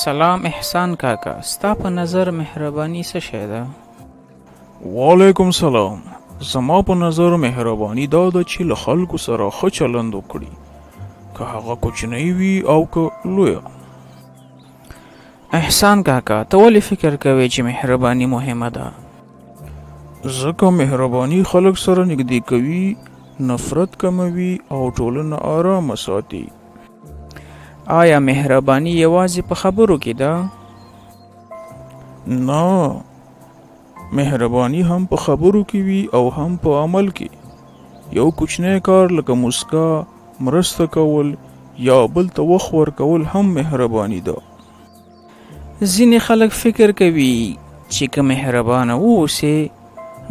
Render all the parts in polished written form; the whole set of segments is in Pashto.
سلام احسان کاکا، ستا په نظر مهرباني څه شی ده؟ وعلیکم سلام. زما په نظر مهرباني دا ده چې له خلکو سره ښه چلند وکړي، که هغه کوچنی وي او که لویه. احسان کاکا، ته ولې فکر کوې چې مهرباني مهمه ده؟ ځکه مهرباني خلک سره نږدې کوي، نفرت کموي او ټولنه آرامه ساتي. آیا مهرباني یوازې په خبرو کې ده؟ نه، مهرباني هم په خبرو کې وي او هم په عمل کې. یو کوچنی کار لکه مسکا، مرسته کول یا بل ته وخت ورکول هم مهرباني ده. ځینې خلک فکر کوي چې که مهربانه واوسې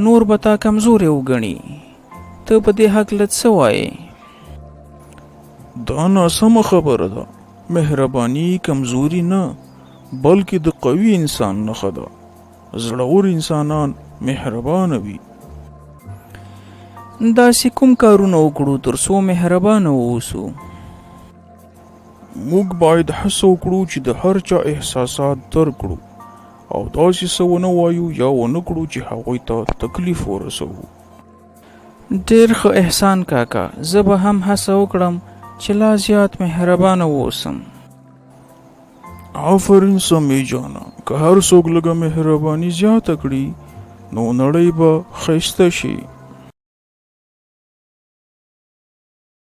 نور به تا کمزوری وګڼي. ته په دې هکله څه وایې؟ دا ناسمه خبره ده. مهرباني کمزوري نه، بلکې د قوي انسان نښه ده. زړور انسانان مهربانه وي. داسې کوم کارونه وکړو تر څو مهربانه واوسو؟ موږ باید هڅه وکړو چې د هر چا احساسات درک کړو او داسې څه ونه وایو یا ونه کړو چې هغوی ته تکلیف ورسوو. ډېر ښه احسان کاکا، زه به هم هڅه وکړم چې لا زیات مهربانه واوسم. آفرین سمې جانا، که هر څوک لږه مهرباني زیاته کړي نو نړۍ به ښایسته شي.